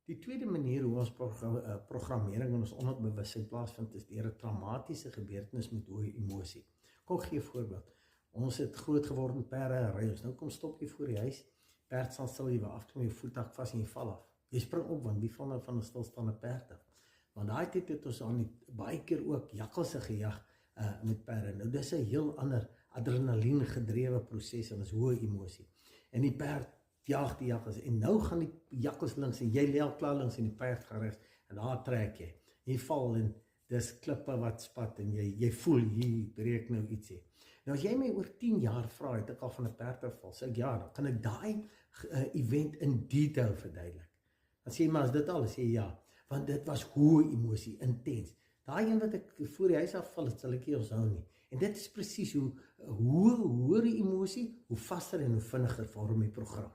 Die tweede manier hoe ons programmering in ons onderbewussyn plaasvind is deur 'n traumatiese gebeurtenis met hoë emosie. Kom gee 'n voorbeeld. Ons het groot geword met perde, ry ons. Nou kom stop jy voor die huis. Perd staan stil, jy wil afklim jou voetdak vas en jy val af. Jy spring op want wie val nou van 'n stilstaande perd af? Want daai tyd het ons aan baie keer ook jakkalse gejag met perde. Nou dis 'n heel ander adrenalien gedrewe proses en is hoë emosie. En die perd jaag die jakkals en nou gaan die jakkals links en jy lê al klaar links en die perd gaan regs en daar trek jy. Jy val en dis klippe wat spat en jy voel hier breek nou ietsie. Nou as jy my oor 10 jaar vra, het ek al van 'n perd geval, sê ek ja, dan kan ek daai event in detail verduidelik. Dan sê jy maar as dit al, sê jy ja, want dit was hoë emosie, intens. Daai een wat ek voor die huis afval, dit sal ek nie onthou nie. En dit is presies hoe hoër die emosie, hoe vaster en hoe vinniger vorm die program.